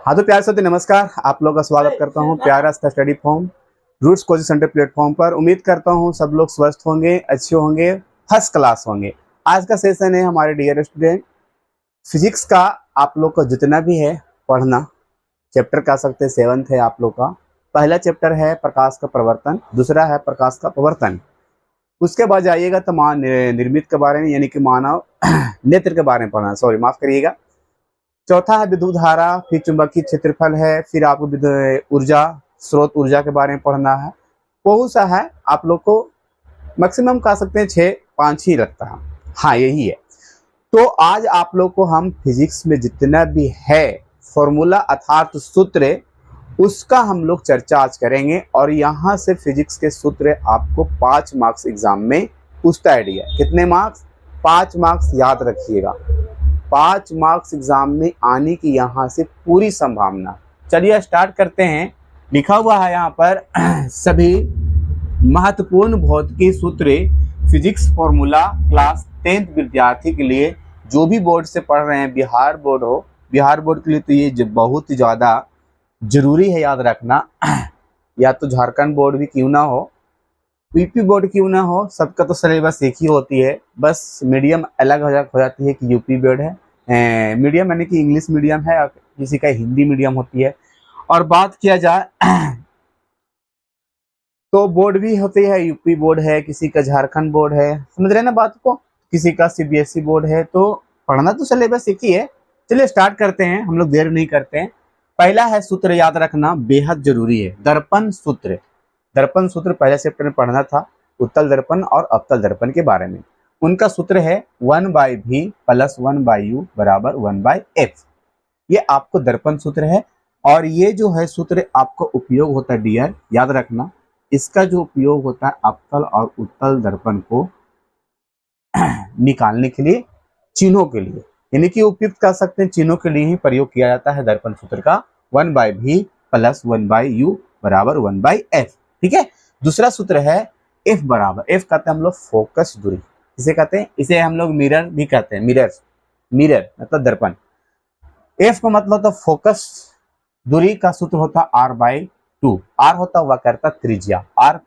हाँ तो प्यार से नमस्कार, आप लोग का स्वागत करता हूँ प्यारा सा study from roots coaching centre platform पर। उम्मीद करता हूँ सब लोग स्वस्थ होंगे, अच्छे होंगे, फर्स्ट क्लास होंगे। आज का सेशन है हमारे डियर स्टूडेंट फिजिक्स का। आप लोग को जितना भी है पढ़ना, चैप्टर कह सकते हैं 7th है आप लोग का। पहला चैप्टर है प्रकाश का प्रवर्तन, दूसरा है प्रकाश का प्रवर्तन। उसके बाद जाइएगा तो निर्मित के बारे में यानी कि मानव नेत्र के बारे में पढ़ना, सॉरी माफ करिएगा। चौथा है विद्युत धारा, फिर चुंबकीय क्षेत्रफल है, फिर आपको ऊर्जा स्रोत ऊर्जा के बारे में पढ़ना है। बहुत सा है, आप लोग को मैक्सिमम कह सकते हैं 6-5 ही लगता है। हाँ यही है। तो आज आप लोग को हम फिजिक्स में जितना भी है फॉर्मूला अर्थात सूत्र, उसका हम लोग चर्चा आज करेंगे। और यहाँ से फिजिक्स के सूत्र आपको 5 मार्क्स एग्जाम में पूछता है। डियर कितने मार्क्स? 5 मार्क्स याद रखिएगा। 5 मार्क्स एग्जाम में आने की यहाँ से पूरी संभावना। चलिए स्टार्ट करते हैं। लिखा हुआ है यहाँ पर सभी महत्वपूर्ण भौतिकी सूत्र फिजिक्स फॉर्मूला क्लास 10th विद्यार्थी के लिए, जो भी बोर्ड से पढ़ रहे हैं, बिहार बोर्ड हो, बिहार बोर्ड के लिए तो ये बहुत ही ज़्यादा जरूरी है याद रखना। या तो झारखंड बोर्ड भी क्यों ना हो, यूपी बोर्ड क्यों ना हो, सबका तो सिलेबस एक ही होती है, बस मीडियम अलग अलग हो जाती है कि यूपी बोर्ड है मीडियम यानी कि इंग्लिश मीडियम है, किसी का हिंदी मीडियम होती है। और बात किया जाए तो बोर्ड भी होती है, यूपी बोर्ड है, किसी का झारखंड बोर्ड है, समझ रहे ना बात को, किसी का सीबीएसई बोर्ड है। तो पढ़ना तो सिलेबस एक ही है। चलिए स्टार्ट करते हैं, हम लोग देर नहीं करते हैं। पहला है सूत्र याद रखना, बेहद जरूरी है, दर्पण सूत्र। दर्पण सूत्र पहले चैप्टर में पढ़ना था, उत्तल दर्पण और अवतल दर्पण के बारे में। उनका सूत्र है 1/v + 1/u = 1/f। ये आपको दर्पण सूत्र है। और ये जो है सूत्र आपको उपयोग होता है डियर, याद रखना, इसका जो उपयोग होता है अवतल और उत्तल दर्पण को निकालने के लिए, चिन्हों के लिए, यानी कि उपयुक्त कह सकते हैं चिन्हों के लिए ही प्रयोग किया जाता है दर्पण सूत्र का। 1/v + 1/u = 1/f। ठीक है। दूसरा सूत्र है F बराबर, F कहते हैं हम लोग फोकस दूरी, इसे कहते हैं, इसे हम लोग मिरर भी कहते हैं, मिरर मतलब दर्पण। F का मतलब होता फोकस दूरी का सूत्र होता R/2। R होता वक्रता त्रिज्या, R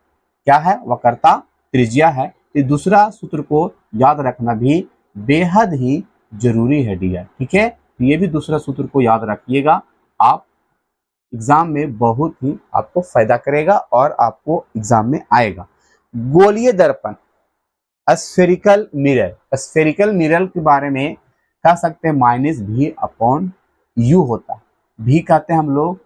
क्या है? वक्रता त्रिज्या है। तो दूसरा सूत्र को याद रखना भी बेहद ही जरूरी है डियर। ठीक है, तो ये भी दूसरा सूत्र को याद रखिएगा, आप एग्जाम में बहुत ही आपको फायदा करेगा और आपको एग्जाम में आएगा। गोलीय दर्पण, स्फेरिकल मिरर, स्फेरिकल मिरर के बारे में कह सकते हैं -v/u होता है। v कहते हैं हम लोग,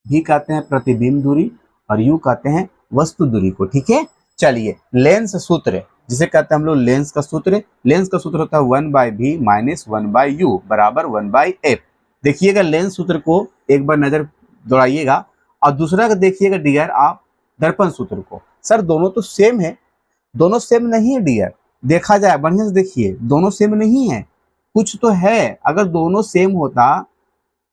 v कहते हैं प्रतिबिंब दूरी और u कहते हैं वस्तु दूरी को। ठीक है। चलिए लेंस सूत्र, जिसे कहते हैं हम लोग लेंस का सूत्र, लेंस का सूत्र होता है 1/v - 1/u = 1/f। देखिएगा लेंस सूत्र को एक बार नजर दौड़ाइएगा और दूसरा का देखिएगा डियर आप दर्पण सूत्र को। सर दोनों तो सेम है, दोनों सेम नहीं है डियर, देखा जाए बढ़िया से देखिए, दोनों सेम नहीं है, कुछ तो है। अगर दोनों सेम होता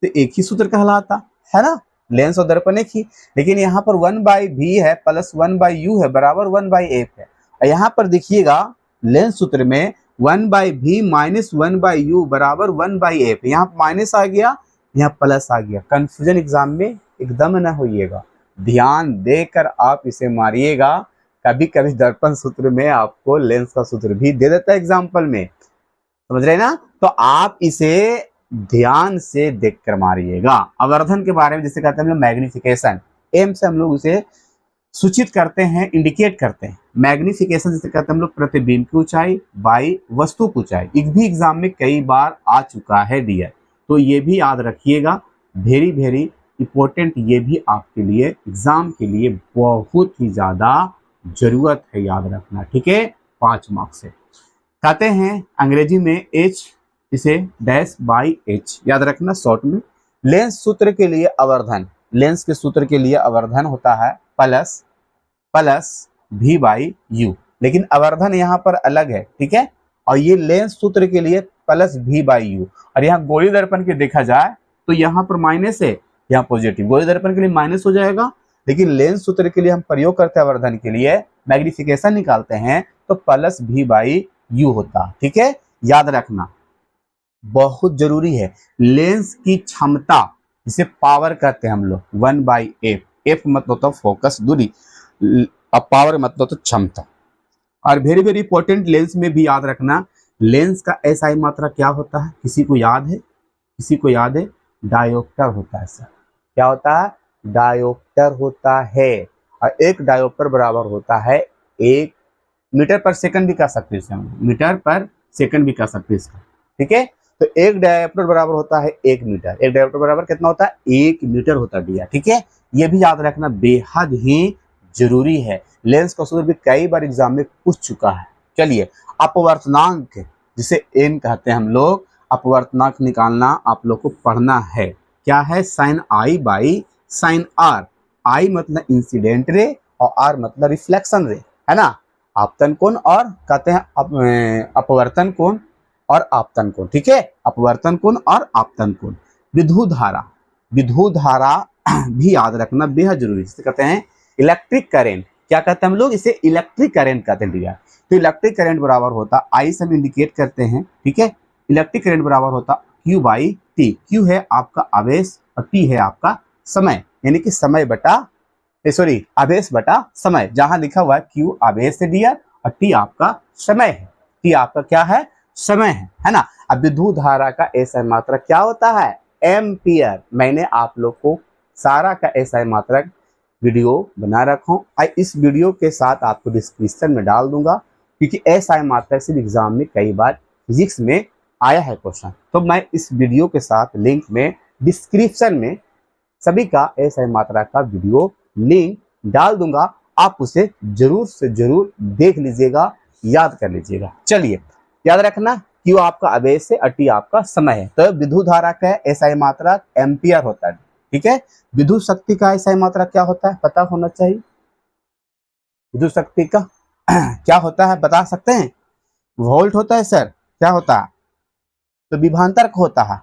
तो एक ही सूत्र कहलाता है ना, लेंस और दर्पण एक ही। लेकिन यहाँ पर 1/v है + 1/u है बराबर 1/f है। और यहाँ पर देखिएगा लेंस सूत्र में 1/v - 1/u = 1/f, यहाँ माइनस आ गया, यहाँ प्लस आ गया। कंफ्यूजन एग्जाम में एकदम ना होइएगा, ध्यान देकर आप इसे मारिएगा। कभी कभी दर्पण सूत्र में आपको लेंस का सूत्र भी दे देता है एग्जाम्पल में, समझ रहे ना, तो आप इसे ध्यान से देखकर मारिएगा। आवर्धन के बारे में जिसे कहते हैं हम लोग मैग्निफिकेशन, एम से हम लोग उसे सूचित करते हैं, इंडिकेट करते हैं। मैग्निफिकेशन जिसे कहते हैं हम लोग प्रतिबिंब की ऊंचाई बाई वस्तु की ऊंचाई, एक भी एग्जाम में कई बार आ चुका है डियर, तो ये भी याद रखिएगा, वेरी वेरी इंपॉर्टेंट, ये भी आपके लिए एग्जाम के लिए बहुत ही ज्यादा जरूरत है याद रखना। ठीक है, 5 मार्क्स से कहते हैं अंग्रेजी में H, इसे -/h याद रखना शॉर्ट में। लेंस सूत्र के लिए आवर्धन, लेंस के सूत्र के लिए आवर्धन होता है + v/u, लेकिन आवर्धन यहाँ पर अलग है। ठीक है, और ये लेंस सूत्र के लिए +v/u। और यहाँ गोलीय दर्पण के देखा जाए तो यहाँ पर माइनस है, यहाँ पॉजिटिव, गोलीय दर्पण के लिए माइनस हो जाएगा। लेकिन लेंस सूत्र के लिए हम प्रयोग करते हैं आवर्धन के लिए, मैग्निफिकेशन निकालते हैं तो +v/u होता है। ठीक है, याद रखना बहुत जरूरी है। लेंस की क्षमता जिसे पावर कहते हैं हम लोग, 1/f। एफ मतलब होता है फोकस, दूरी, अब पावर मतलब होता है क्षमता। और वेरी वेरी इंपॉर्टेंट, लेंस में भी याद रखना, लेंस का एसआई मात्रा क्या होता है, किसी को याद है? किसी को याद है? डायोप्टर होता है सर। क्या होता है? डायोप्टर होता है। और एक डायोप्टर बराबर होता है 1 मीटर पर सेकंड भी कह सकते हैं, मीटर पर सेकंड भी कह सकते हैं इसका, ठीक है। तो एक डायोप्टर बराबर होता है 1 मीटर। एक डायोप्टर बराबर कितना होता है? 1 मीटर होता है भैया, ठीक है। ये भी याद रखना बेहद ही जरूरी है। लेंस का सूत्र भी कई बार एग्जाम में पूछ चुका है। चलिए, अपवर्तनांक जिसे एन कहते हैं हम लोग, अपवर्तनांक निकालना आप लोग को पढ़ना है। क्या है? Sine i by sine r. I मतलब इंसिडेंट रे और आर मतलब रिफ्लेक्शन रे, है ना। आपतन कोण और कहते हैं अपवर्तन कोण और आपतन कोण, ठीक है। अपवर्तन कोण और आपतन कोण। विद्युत धारा, विद्युत धारा भी याद रखना बेहद जरूरी, जिसे कहते हैं इलेक्ट्रिक करंट। क्या कहते हैं हम लोग? इसे इलेक्ट्रिक करंट कहते हैं भैया। तो इलेक्ट्रिक करंट बराबर होता, आई से हम इंडिकेट करते हैं, ठीक है। इलेक्ट्रिक करंट बराबर होता Q बाई टी। Q है आपका आवेश और T है आपका समय, यानी कि समय बटा, सॉरी, आवेश बटा समय। जहां लिखा हुआ है Q आवेश है डियर और T आपका समय है। T आपका क्या है? समय है ना। अब विद्युत धारा का एसआई मात्रक क्या होता है? एम्पियर। मैंने आप लोग को सारा का एसआई मात्रक वीडियो बना रखा हूं, इस वीडियो के साथ आपको डिस्क्रिप्शन में डाल दूंगा, क्योंकि एसआई मात्रक से एग्जाम में कई बार फिजिक्स में आया है क्वेश्चन। तो मैं इस वीडियो के साथ लिंक में डिस्क्रिप्शन में सभी का एसआई मात्रा का वीडियो लिंक डाल दूंगा, आप उसे जरूर से जरूर देख लीजिएगा, याद कर लीजिएगा। चलिए, याद रखना Q आपका आवेश है और T आपका समय है। तो विद्युत धारा का एसआई मात्रा एम्पियर होता है, ठीक है। विद्युत शक्ति का एसआई मात्रा क्या होता है? पता होना चाहिए। विद्युत शक्ति का क्या होता है, बता सकते हैं? वोल्ट होता है सर। क्या होता है? तो विभवांतर होता है।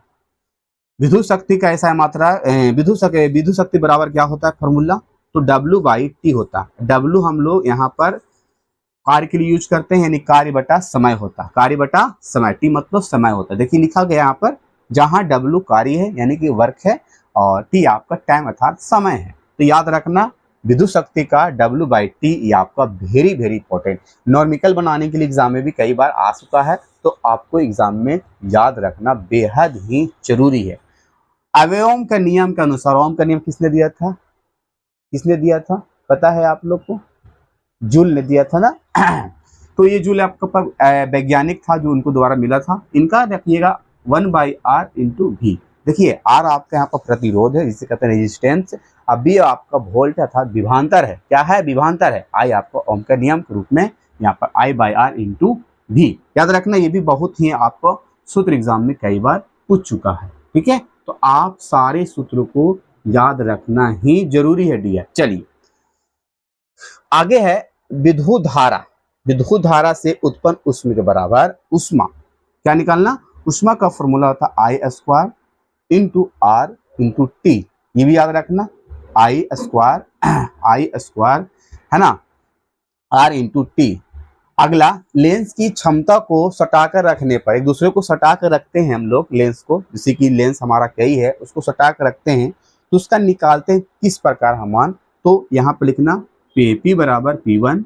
विद्युत शक्ति का एसआई मात्रा, विद्युत शक्ति बराबर क्या होता है फॉर्मूला? तो W बाई टी होता है। W हम लोग यहाँ पर कार्य के लिए यूज करते हैं, यानी कार्य बटा समय होता है। कार्य बटा समय, टी मतलब समय होता है। देखिए लिखा गया यहाँ पर, जहां W कार्य है यानी कि वर्क है और टी आपका टाइम अर्थात समय है। तो याद रखना विद्युत शक्ति का W बाई टी, ये आपका वेरी वेरी इंपॉर्टेंट, नॉर्मिकल बनाने के लिए एग्जाम में भी कई बार आ चुका है, तो आपको एग्जाम में याद रखना बेहद ही जरूरी है। अवयवों का नियम के अनुसार, ओम का नियम किसने दिया था? किसने दिया था पता है आप लोग को? जूल ने दिया था ना। तो ये जूल आपका वैज्ञानिक था जो उनको द्वारा मिला था। इनका रखिएगा 1/r इंटू भी। देखिए आर आपका यहाँ पर प्रतिरोध है, जिसे कहते हैं रेजिस्टेंस। अब बी आपका वोल्ट अर्थात विभवांतर है। क्या है? विभवांतर है। आई आपको ओम का नियम के रूप में यहाँ पर I/r इंटू भी। याद रखना, ये भी बहुत ही आपको सूत्र एग्जाम में कई बार पूछ चुका है, ठीक है। तो आप सारे सूत्रों को याद रखना ही जरूरी है डियर। चलिए आगे है विद्युत धारा। विद्युत धारा से उत्पन्न ऊष्मा के बराबर ऊष्मा क्या निकालना? ऊष्मा का फॉर्मूला होता है I² into are into T. ये भी याद रखना, I² है ना, R इंटू टी। अगला, लेंस की क्षमता को सटाकर रखने पर, एक दूसरे को सटाकर रखते हैं हम लोग लेंस को, जैसे कि लेंस हमारा कई है उसको सटाकर रखते हैं, तो उसका निकालते हैं किस प्रकार हम मान? तो यहाँ पर लिखना P बराबर P1,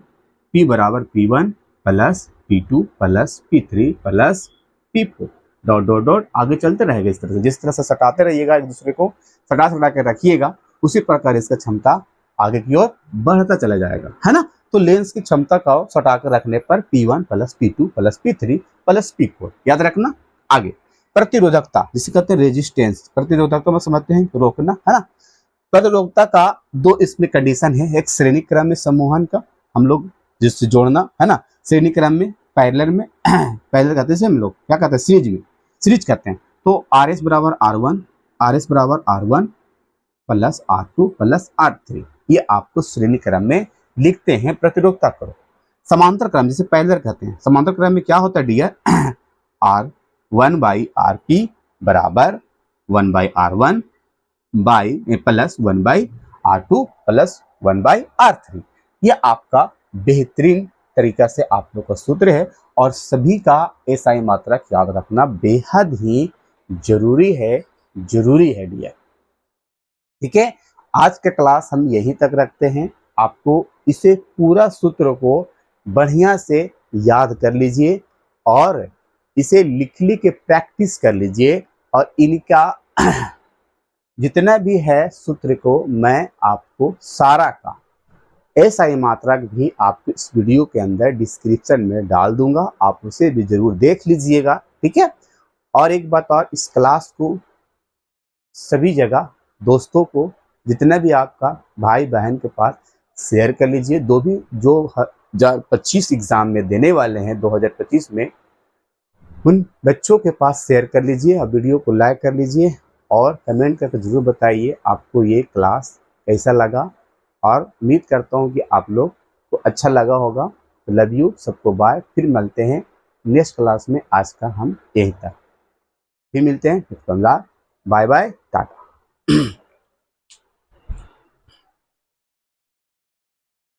P बराबर P1 plus P2 plus P3 plus P4 dot dot dot आगे चलते रहेगा। इस तरह से, जिस तरह से सटाते रहिएगा एक दूसरे को, सटा सटा के रखिएगा, उसी प्रकार इसका क्षमता आगे की ओर बढ़ता चला जाएगा, है ना। तो लेंस की क्षमता का सटा कर रखने पर P1 plus P2 plus P3 plus P4 याद रखना। आगे प्रतिरोधकता, जिसे कहते हैं रेजिस्टेंस। प्रतिरोधकता में समझते हैं रोकना, है ना। प्रतिरोधकता का दो इसमें कंडीशन है, एक श्रेणी क्रम में समूहन का हम लोग जिससे जोड़ना, है ना, श्रेणी क्रम में, पैरेलल में पैरेलल कहते हैं हम लोग, क्या कहते हैं सीरीज में, सीरीज कहते हैं। तो RS बराबर R1 plus R2 plus R3, ये आपको श्रेणी क्रम में लिखते हैं। प्रतिरोधकता करो समांतर क्रम, जिसे पैरेलल कहते हैं। समांतर क्रम में क्या होता है डियर? R1/RP बराबर 1/R1 plus 1/R2 plus 1/R3। ये आपका बेहतरीन तरीका से आप लोग का सूत्र है, और सभी का एसआई मात्रक याद रखना बेहद ही जरूरी है डियर। ठीक है, आज का क्लास हम यहीं तक रखते हैं। आपको इसे पूरा सूत्र को बढ़िया से याद कर लीजिए और इसे लिख के प्रैक्टिस कर लीजिए, और इनका जितना भी है सूत्र को मैं आपको सारा का SI मात्रक भी आपको इस वीडियो के अंदर डिस्क्रिप्शन में डाल दूंगा, आप उसे भी जरूर देख लीजिएगा। ठीक है, और एक बात और, इस क्लास को सभी जगह दोस्तों को, जितना भी आपका भाई बहन के पास, शेयर कर लीजिए। जो 2025 एग्जाम में देने वाले हैं 2025 में, उन बच्चों के पास शेयर कर लीजिए और वीडियो को लाइक कर लीजिए और कमेंट करके जरूर बताइए आपको ये क्लास कैसा लगा, और उम्मीद करता हूँ कि आप लोग को अच्छा लगा होगा। तो लव यू, सबको बाय, फिर मिलते हैं नेक्स्ट क्लास में। आज का हम यहीं तक, फिर मिलते हैं, बाय बाय, टाटा।